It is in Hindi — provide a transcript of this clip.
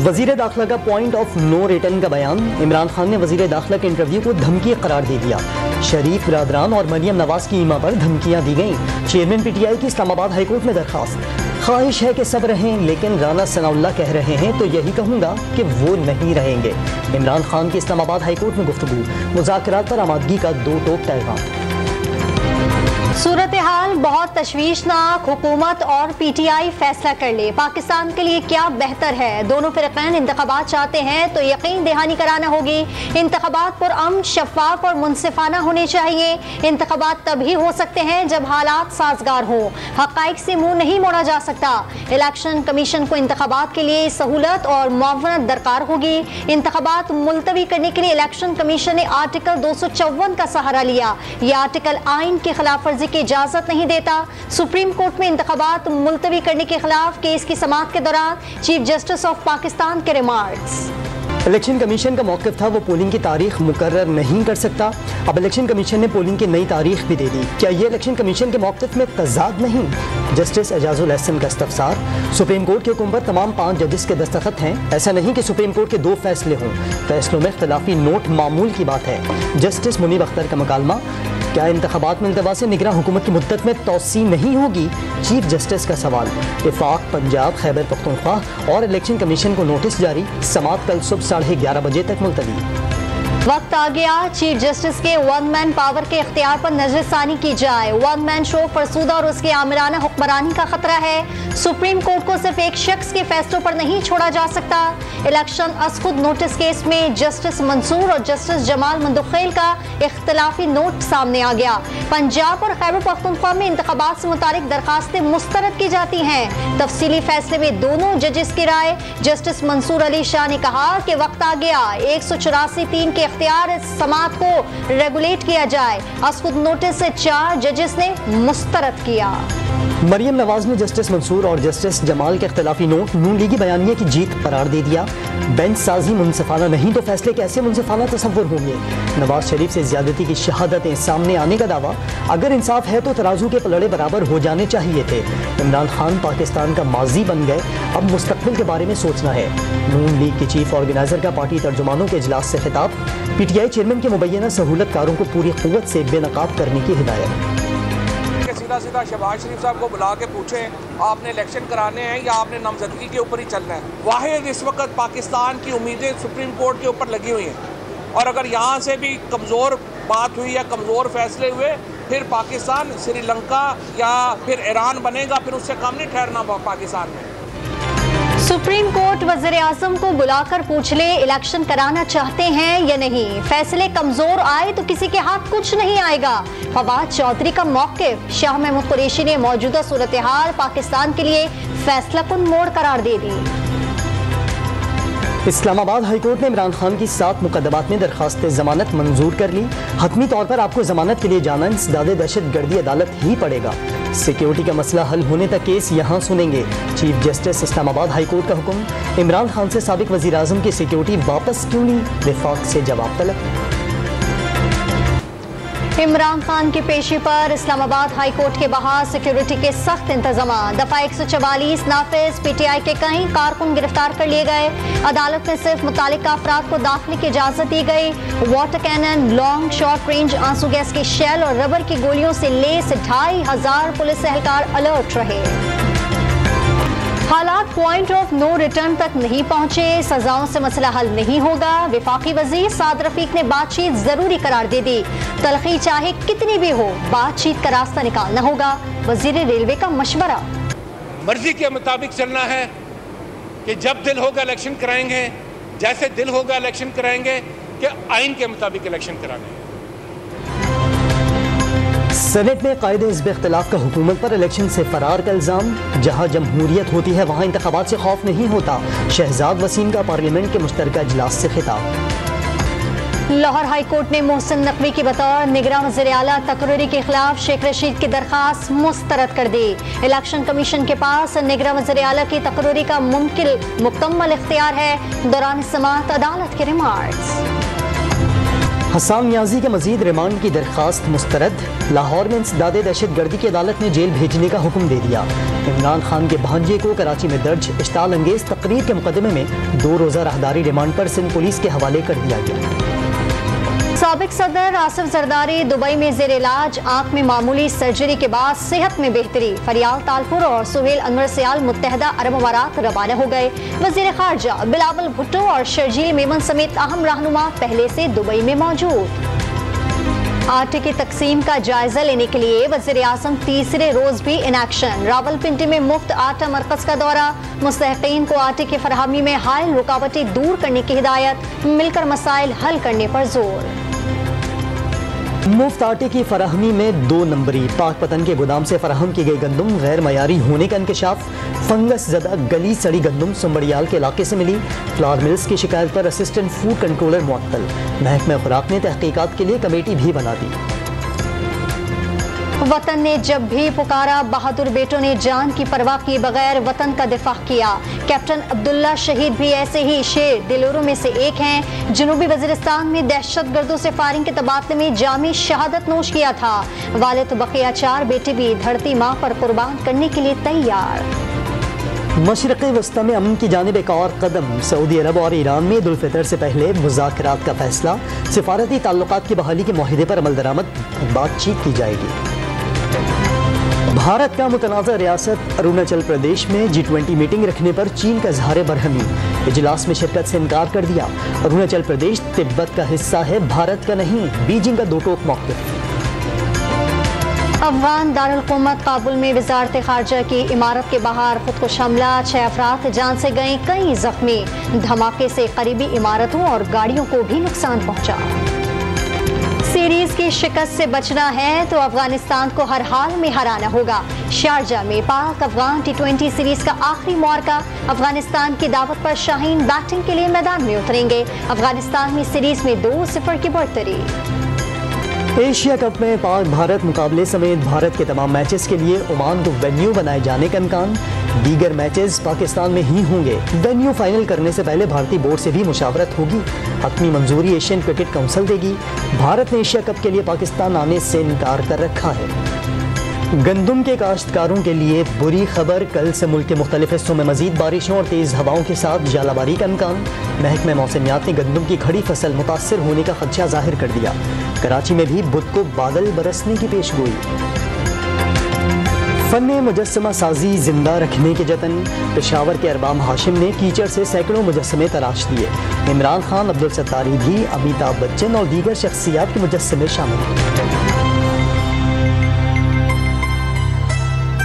वजीर दाखिला का पॉइंट ऑफ नो रिटर्न का बयान। इमरान खान ने वजीर दाखिला के इंटरव्यू को धमकी करार दे दिया। शरीफ बिरादरान और मरियम नवाज की ईमा पर धमकियां दी गईं। चेयरमैन पीटीआई की इस्लामाबाद हाईकोर्ट में दरखास्त। ख्वाहिश है कि सब रहें, लेकिन राना सनाउल्लाह कह रहे हैं तो यही कहूंगा कि वो नहीं रहेंगे। इमरान खान की इस्लामाबाद हाईकोर्ट में गुफ्तगू। मुज़ाकरात पर आमादगी का दो टोक पैगाम। सूरत हाल बहुत तशवीशनाक। हुकूमत और पीटीआई फैसला कर ले, पाकिस्तान के लिए क्या बेहतर है। दोनों फिरक़ैन इंतखाबात चाहते हैं तो यकीन दहानी कराना होगी। इंतखाबात पुरअमन, शफ़ाफ और मुनसिफाना होने चाहिए। इंतखाबात तभी हो सकते हैं जब हालात साजगार हों। हक़ाइक़ से मुंह नहीं मोड़ा जा सकता। इलेक्शन कमीशन को इंतखाबात के लिए सहूलत और मुआवनत दरकार होगी। इंतखाबात मुलतवी करने के लिए इलेक्शन कमीशन ने आर्टिकल 254 का सहारा लिया। यह आर्टिकल आइन की खिलाफ वर्जी की इजाजत नहीं देता। सुप्रीम कोर्ट में इंतखाबात मुलतवी करने के खिलाफ केस की समाअत के दौरान चीफ जस्टिस ऑफ पाकिस्तान के रिमार्क्स। इलेक्शन कमीशन का मौक़िफ़ था वो पोलिंग की तारीख मुकर्रर नहीं कर सकता। अब इलेक्शन कमीशन ने पोलिंग की नई तारीख भी दे दी। क्या ये इलेक्शन कमीशन के मौक़िफ़ में तज़ाद नहीं? जस्टिस एजाजुल एहसन का इस्तफ़सार। सुप्रीम कोर्ट के हुक्म पर तमाम 5 जजेस के दस्तखत हैं। ऐसा नहीं कि सुप्रीम कोर्ट के 2 फैसले हों। फैसलों में इख्तिलाफी नोट मामूल की बात है। जस्टिस मुनीब अख्तर का मुकालमा। क्या इंतखाबात में इल्तवा से निगरान हुकूमत की मुद्दत में तोसी नहीं होगी? चीफ जस्टिस का सवाल। वफाक, पंजाब, खैबर पख्तूनख्वा और इलेक्शन कमीशन को नोटिस जारी। समाअत कल सुबह 11:30 बजे तक मुलतवी। वक्त आ गया चीफ जस्टिस के वन मैन पावर के इख्तियार पर नजरसानी की जाए। वन मैन शो फरसूदा और उसके आमिराना हुक्मरानी का खतरा है। सुप्रीम कोर्ट को सिर्फ एक शख्स के फैसलों पर नहीं छोड़ा जा सकता। इलेक्शन असखुद नोटिस केस में जस्टिस मंसूर और जस्टिस जमाल मंदुखेल का इख्तिलाफी नोट सामने आ गया। पंजाब और खैबर पख्तूनख्वा में इंतखाबात से मुतालिक दरखास्तें मुस्तरद की जाती हैं। तफसीली फैसले में दोनों जजेस की राय। जस्टिस मंसूर अली शाह ने कहा कि वक्त आ गया 184(3) के इख्तियार समाअत को रेगुलेट किया जाए। असखुद नोटिस से 4 जजेस ने मुस्तरद किया। मरियम नवाज ने जस्टिस मंसूर और जस्टिस जमाल के इख्तिलाफी नोट नून लीगी बयानिए की जीत करार दे दिया। बेंच साजी मुनसिफाना नहीं तो फैसले कैसे मुनसिफाना तसव्वुर होंगे? नवाज शरीफ से ज्यादती की शहादतें सामने आने का दावा। अगर इंसाफ है तो तराजू के पलड़े बराबर हो जाने चाहिए थे। इमरान खान पाकिस्तान का माजी बन गए, अब मुस्तकबिल के बारे में सोचना है। नून लीग के चीफ ऑर्गेनाइजर का पार्टी तर्जुमानों के इजलास से खिताब। पीटीआई चेयरमैन के मुबैना सहूलतकारों को पूरी क़ुव्वत से बेनकाब करने की हिदायत। सीधा सीधा शहबाज शरीफ साहब को बुला के पूछें आपने इलेक्शन कराने हैं या आपने नामजदगी के ऊपर ही चलना है। वाहिद इस वक्त पाकिस्तान की उम्मीदें सुप्रीम कोर्ट के ऊपर लगी हुई हैं और अगर यहाँ से भी कमज़ोर बात हुई या कमज़ोर फैसले हुए फिर पाकिस्तान श्रीलंका या फिर ईरान बनेगा, फिर उससे कम नहीं ठहरना पाकिस्तान में। सुप्रीम कोर्ट वज़ीर आज़म को बुलाकर पूछ ले इलेक्शन कराना चाहते हैं या नहीं। फैसले कमजोर आए तो किसी के हाथ कुछ नहीं आएगा। फवाद चौधरी का मौक़िफ़। शाह महमूद कुरैशी ने मौजूदा सूरत हाल पाकिस्तान के लिए फैसला कुन मोड़ करार दे दी। इस्लामाबाद हाईकोर्ट ने इमरान खान की 7 मुकदमात में दरखास्त जमानत मंजूर कर ली। हतमी तौर पर आपको जमानत के लिए जाना इंसदादे दहशतगर्दी अदालत ही पड़ेगा। सिक्योरिटी का मसला हल होने तक केस यहाँ सुनेंगे। चीफ जस्टिस इस्लामाबाद हाईकोर्ट का हुक्म। इमरान खान से साबिक वज़ीर आज़म की सिक्योरिटी वापस क्यों ली? वफाक से जवाब तलब। इमरान खान की पेशी पर इस्लामाबाद हाई कोर्ट के बाहर सिक्योरिटी के सख्त इंतजाम। दफा 144 नाफिज। पीटीआई के कई कारकुन गिरफ्तार कर लिए गए। अदालत में सिर्फ मुतालिका अफराद को दाखिले की इजाजत दी गई। Water cannon, long short range आंसू गैस की शेल और रबर की गोलियों से लेस 2500 पुलिस एहलकार अलर्ट रहे। हालात पॉइंट ऑफ नो रिटर्न तक नहीं पहुंचे। सजाओं से मसला हल नहीं होगा। वफाकी वजीर साद रफीक ने बातचीत जरूरी करार दे दी। तलखी चाहे कितनी भी हो, बातचीत का रास्ता निकालना होगा। वजीर रेलवे का मशवरा। मर्जी के मुताबिक चलना है कि जब दिल होगा इलेक्शन कराएंगे, जैसे दिल होगा इलेक्शन कराएंगे, कि आइन के मुताबिक इलेक्शन कराने। सेनेट में कायदे हिज़्ब इख्तिलाफ का हुकूमत पर इलेक्शन से फरार का इल्ज़ाम। जहाँ जमहूरियत होती है वहाँ इंतखाबात से खौफ नहीं होता। शहजाद वसीम का पार्लियामेंट के मुश्तरका इजलास से खिताब। लाहौर हाई कोर्ट ने मोहसिन नकवी की बतौर निगरान वज़ीर आला तकरीरी के खिलाफ शेख रशीद की दरखास्त मुस्तरद कर दी। इलेक्शन कमीशन के पास निगरान वज़ीर आला की तकरीरी का मुकम्मल इख्तियार है। दौरान समाअत अदालत के रिमार्क्स। हसन नियाजी के मजीद रिमांड की दरख्वास्त मुस्तरद। लाहौर में इंसदादे दहशत गर्दी की अदालत ने जेल भेजने का हुक्म दे दिया। इमरान खान के भांजे को कराची में दर्ज इश्ताल अंगेज तकरीर के मुकदमे में 2 रोज़ा राहदारी रिमांड पर सिंध पुलिस के हवाले कर दिया गया। साबिक सदर आसिफ जरदारी दुबई में जेर इलाज, आंख में मामूली सर्जरी के बाद सेहत में बेहतरी। फरियाल तालपुर और सुहेल अनवर सियाल मुत्तहदा अरब अमारात रवाना हो गए। वजीर खारजा बिलावल भुट्टो और शर्जील मेमन समेत अहम रहनुमा पहले से दुबई में मौजूद। आटे की तकसीम का जायजा लेने के लिए वज़ीर आज़म तीसरे रोज भी इन एक्शन। रावलपिंडी में मुफ्त आटा मरकज का दौरा, मुस्तहिकीन को आटे की फराहमी में हायल रुकावटें दूर करने की हिदायत, मिलकर मसाइल हल करने पर जोर। मुफ्त आटे की फराहमी में 2 नंबरी। पाक पतन के गोदाम से फराहम की गई गंदुम गैर मयारी होने का इंकशाफ। फंगस ज़दा गली सड़ी गंदुम सुंबड़ियाल के इलाके से मिली। फ्लावर मिल्स की शिकायत पर असिस्टेंट फूड कंट्रोलर मुअत्तल। महकमा खुराक ने तहकीकात के लिए कमेटी भी बना दी। वतन ने जब भी पुकारा, बहादुर बेटों ने जान की परवाह किए बगैर वतन का दिफा किया। कैप्टन अब्दुल्ला शहीद भी ऐसे ही शेर दिलोरों में से एक हैं। जनूबी वजीरिस्तान में दहशत गर्दों से फायरिंग के तबादले में जामी शहादत नोश किया था। वालिद बकिया 4 बेटे भी धरती माँ पर कुर्बान करने के लिए तैयार। मशरक़ी वस्ता में अमन की जानिब एक और कदम। सऊदी अरब और ईरान में ईद उल फितर से पहले मुज़ाकरात का फैसला। सिफारती ताल्लुकात की बहाली के मुआहिदे पर अमल दरामद बातचीत की जाएगी। भारत का मुतनाज़ा रियासत अरुणाचल प्रदेश में G20 मीटिंग रखने पर चीन का इज़हार बरहमी। इजलास में शिरकत से इनकार कर दिया। अरुणाचल प्रदेश तिब्बत का हिस्सा है, भारत का नहीं। बीजिंग का 2 टोक मौक़िफ़। अफगान दारुल-हुकूमत काबुल में वज़ारत खारजा की इमारत के बाहर खुदकुश हमला, 6 अफराद जान से गए, कई जख्मी। धमाके से करीबी इमारतों और गाड़ियों को भी नुकसान पहुंचा। सीरीज की शिकस्त से बचना है तो अफगानिस्तान को हर हाल में हराना होगा। शारजा में पाक अफगान T20 सीरीज का आखिरी मुआरका। अफगानिस्तान की दावत पर शाहीन बैटिंग के लिए मैदान में उतरेंगे। अफगानिस्तान में सीरीज में 2-0 की बढ़तरी। एशिया कप में पाक भारत मुकाबले समेत भारत के तमाम मैचेस के लिए ओमान को वेन्यू बनाए जाने का इम्कान। दीगर मैचेस पाकिस्तान में ही होंगे। वेन्यू फाइनल करने से पहले भारतीय बोर्ड से भी मुशावरत होगी। हतमी मंजूरी एशियन क्रिकेट काउंसिल देगी। भारत ने एशिया कप के लिए पाकिस्तान आने से इनकार कर रखा है। गंदुम के काश्तकारों के लिए बुरी खबर, कल से मुल्क के मुख्तलिफ हिस्सों में मजीद बारिशों और तेज़ हवाओं के साथ जालाबारी का इम्कान। महकमा मौसमियात ने गंदुम की खड़ी फसल मुतासर होने का खदशा जाहिर कर दिया। कराची में भी बुध को बादल बरसने की पेशगोई। फन मुजस्समा साजी जिंदा रखने के जतन। पेशावर के अरबाम हाशिम ने कीचड़ से सैकड़ों मुजस्समे तराश दिए। इमरान खान, अब्दुल सत्तारी भी, अमिताभ बच्चन और दीगर शख्सियात के मुजस्समे शामिल।